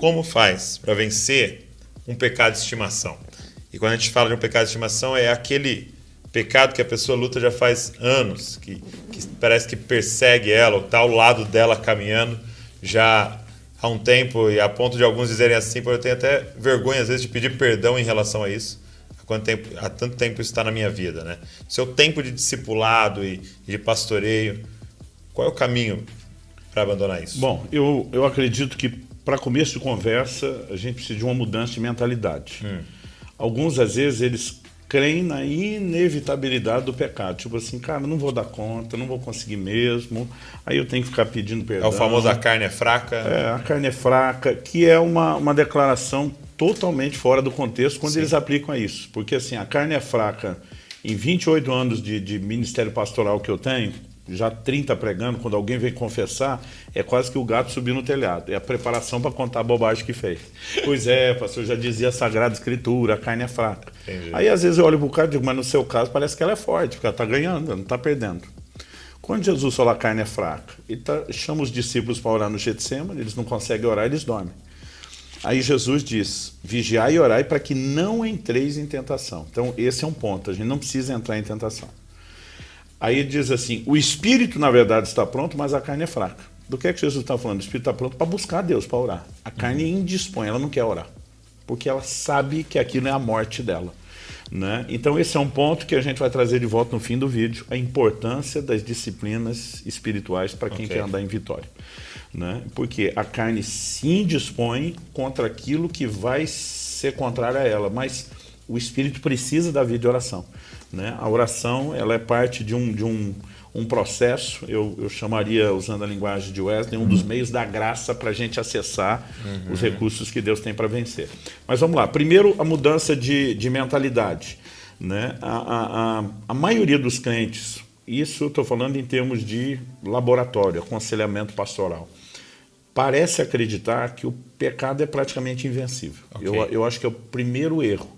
como faz para vencer um pecado de estimação? E quando a gente fala de um pecado de estimação, é aquele pecado que a pessoa luta já faz anos, que parece que persegue ela, ou está ao lado dela caminhando já há um tempo, e a ponto de alguns dizerem assim, eu tenho até vergonha às vezes de pedir perdão em relação a isso. Há tanto tempo isso está na minha vida, né? Seu tempo de discipulado e de pastoreio, qual é o caminho para abandonar isso? Bom, eu acredito que para começo de conversa a gente precisa de uma mudança de mentalidade. Alguns, às vezes, eles creem na inevitabilidade do pecado. Tipo assim, cara, não vou dar conta, não vou conseguir mesmo, aí eu tenho que ficar pedindo perdão. É o famoso a carne é fraca? É, a carne é fraca, que é uma declaração totalmente fora do contexto quando eles aplicam a isso. Porque assim, a carne é fraca, em 28 anos de ministério pastoral que eu tenho, já 30 pregando, quando alguém vem confessar, é quase que o gato subir no telhado. É a preparação para contar a bobagem que fez. Pois é, pastor, já dizia a Sagrada Escritura, a carne é fraca. Entendi. Aí às vezes eu olho para o cara e digo, mas no seu caso parece que ela é forte, porque ela está ganhando, ela não está perdendo. Quando Jesus fala a carne é fraca, ele chama os discípulos para orar no Getsemane, eles não conseguem orar, eles dormem. Aí Jesus diz, vigiai e orai para que não entreis em tentação. Então esse é um ponto, a gente não precisa entrar em tentação. Aí ele diz assim, o espírito na verdade está pronto, mas a carne é fraca. Do que é que Jesus está falando? O espírito está pronto para buscar Deus, para orar. A carne indispõe, ela não quer orar, porque ela sabe que aquilo é a morte dela. Né? Então esse é um ponto que a gente vai trazer de volta no fim do vídeo, a importância das disciplinas espirituais para quem quer andar em vitória. Né? Porque a carne se indispõe contra aquilo que vai ser contrário a ela, mas o espírito precisa da vida de oração. Né? A oração ela é parte de um processo, eu chamaria, usando a linguagem de Wesley, um dos meios da graça para a gente acessar os recursos que Deus tem para vencer. Mas vamos lá, primeiro a mudança de mentalidade. Né? A maioria dos crentes, isso eu estou falando em termos de laboratório, aconselhamento pastoral, parece acreditar que o pecado é praticamente invencível. Eu acho que é o primeiro erro.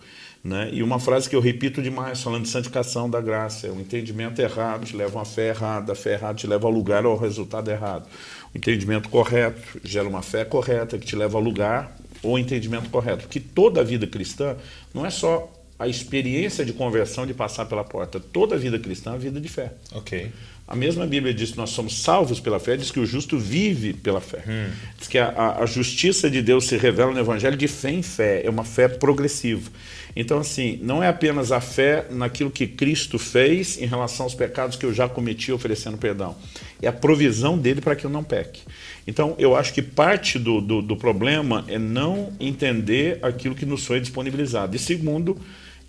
Né? E uma frase que eu repito demais, falando de santificação da graça, é o entendimento errado te leva a uma fé errada, a fé errada te leva ao lugar ou ao resultado errado. O entendimento correto gera uma fé correta que te leva ao lugar ou ao entendimento correto. Porque toda a vida cristã não é só a experiência de conversão de passar pela porta, toda a vida cristã é a vida de fé. A mesma Bíblia diz que nós somos salvos pela fé, diz que o justo vive pela fé. Diz que a justiça de Deus se revela no Evangelho de fé em fé, é uma fé progressiva. Então, assim, não é apenas a fé naquilo que Cristo fez em relação aos pecados que eu já cometi oferecendo perdão. É a provisão dele para que eu não peque. Então, eu acho que parte do problema é não entender aquilo que nos foi disponibilizado. E segundo,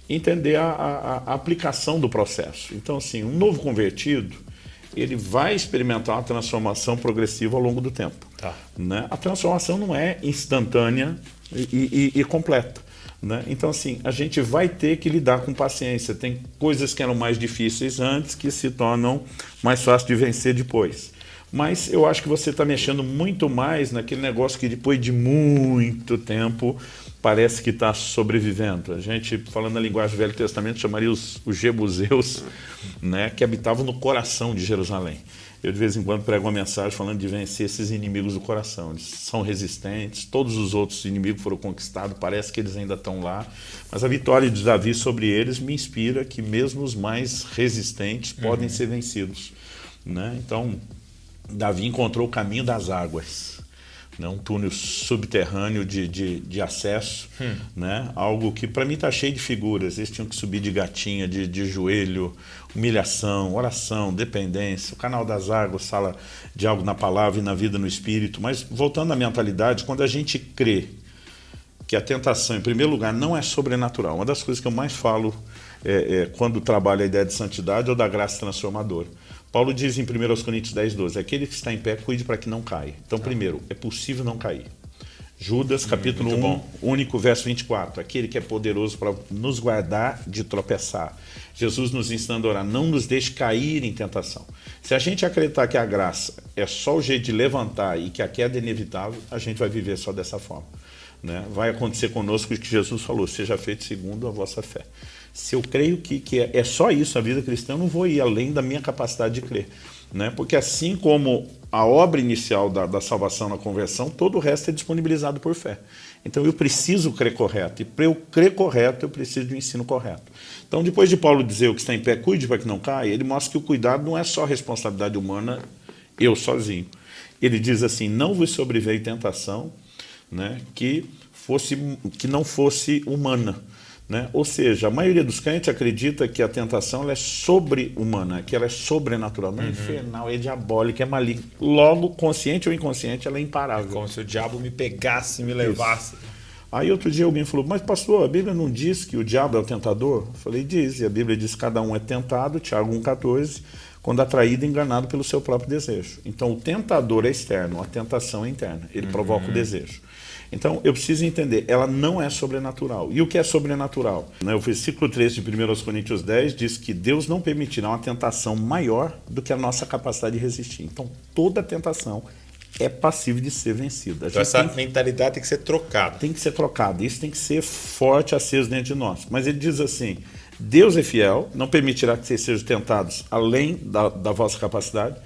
entender a aplicação do processo. Então, assim, um novo convertido, ele vai experimentar uma transformação progressiva ao longo do tempo. Né? A transformação não é instantânea e completa. Né? Então, assim, a gente vai ter que lidar com paciência. Tem coisas que eram mais difíceis antes que se tornam mais fáceis de vencer depois. Mas eu acho que você está mexendo muito mais naquele negócio que depois de muito tempo parece que está sobrevivendo. A gente, falando na linguagem do Velho Testamento, chamaria os jebuseus, né, que habitavam no coração de Jerusalém. Eu, de vez em quando, prego uma mensagem falando de vencer esses inimigos do coração. Eles são resistentes, todos os outros inimigos foram conquistados, parece que eles ainda estão lá. Mas a vitória de Davi sobre eles me inspira que mesmo os mais resistentes podem ser vencidos. Né? Então, Davi encontrou o caminho das águas. Né? Um túnel subterrâneo de acesso, né? Algo que para mim está cheio de figuras. Eles tinham que subir de gatinha, de joelho, humilhação, oração, dependência, o canal das águas, sala de algo na palavra e na vida no espírito. Mas voltando à mentalidade, quando a gente crê que a tentação, em primeiro lugar, não é sobrenatural, uma das coisas que eu mais falo quando trabalho a ideia de santidade ou da graça transformadora. Paulo diz em 1 Coríntios 10:12, aquele que está em pé, cuide para que não caia. Então, primeiro, é possível não cair. Judas, capítulo 1, único verso 24, aquele que é poderoso para nos guardar de tropeçar. Jesus nos ensinando a orar, não nos deixe cair em tentação. Se a gente acreditar que a graça é só o jeito de levantar e que a queda é inevitável, a gente vai viver só dessa forma. Né? Vai acontecer conosco o que Jesus falou, seja feito segundo a vossa fé. Se eu creio que é só isso a vida cristã, eu não vou ir além da minha capacidade de crer. né? Porque assim como a obra inicial da salvação na conversão, todo o resto é disponibilizado por fé. Então eu preciso crer correto, e para eu crer correto eu preciso de um ensino correto. Então depois de Paulo dizer o que está em pé, cuide para que não caia, ele mostra que o cuidado não é só responsabilidade humana, eu sozinho. Ele diz assim, não vos sobreveio tentação, né, que não fosse humana. Né? Ou seja, a maioria dos crentes acredita que a tentação ela é sobre-humana, que ela é sobrenatural, não é infernal, é diabólica, é maligna. Logo, consciente ou inconsciente, ela é imparável. É como se o diabo me pegasse e me levasse. Isso. Aí outro dia alguém falou, mas pastor, a Bíblia não diz que o diabo é o tentador? Eu falei, diz, e a Bíblia diz que cada um é tentado, Tiago 1,14, quando atraído e enganado pelo seu próprio desejo. Então o tentador é externo, a tentação é interna, ele provoca o desejo. Então, eu preciso entender, ela não é sobrenatural. E o que é sobrenatural? O versículo 13 de 1 Coríntios 10 diz que Deus não permitirá uma tentação maior do que a nossa capacidade de resistir. Então, toda tentação é passível de ser vencida. Então, essa mentalidade tem que ser trocada. Tem que ser trocada. Isso tem que ser forte, aceso dentro de nós. Mas ele diz assim, Deus é fiel, não permitirá que vocês sejam tentados além da vossa capacidade.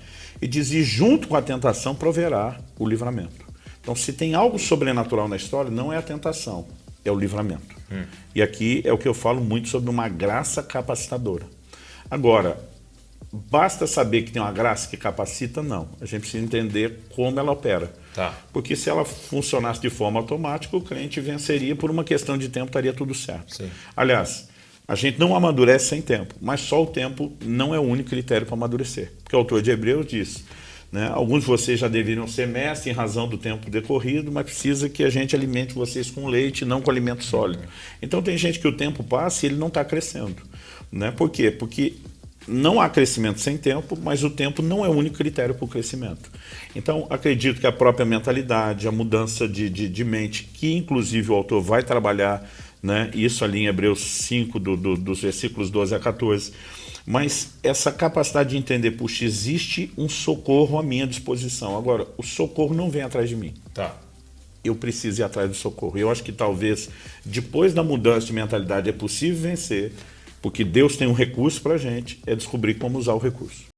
E diz, e junto com a tentação proverá o livramento. Então, se tem algo sobrenatural na história, não é a tentação, é o livramento. E aqui é o que eu falo muito sobre uma graça capacitadora. Agora, basta saber que tem uma graça que capacita? Não. A gente precisa entender como ela opera. Tá. Porque se ela funcionasse de forma automática, o crente venceria, por uma questão de tempo, estaria tudo certo. Sim. Aliás, a gente não amadurece sem tempo, mas só o tempo não é o único critério para amadurecer. Porque o autor de Hebreus diz... Né? Alguns de vocês já deveriam ser mestres em razão do tempo decorrido, mas precisa que a gente alimente vocês com leite, não com alimento sólido. Então tem gente que o tempo passa e ele não está crescendo. Né? Por quê? Porque não há crescimento sem tempo, mas o tempo não é o único critério para o crescimento. Então acredito que a própria mentalidade, a mudança de mente, que inclusive o autor vai trabalhar, né? Isso ali em Hebreus 5, dos versículos 12 a 14, mas essa capacidade de entender, puxa, existe um socorro à minha disposição. Agora, o socorro não vem atrás de mim. Tá. Eu preciso ir atrás do socorro. Eu acho que talvez, depois da mudança de mentalidade, é possível vencer, porque Deus tem um recurso para a gente, é descobrir como usar o recurso.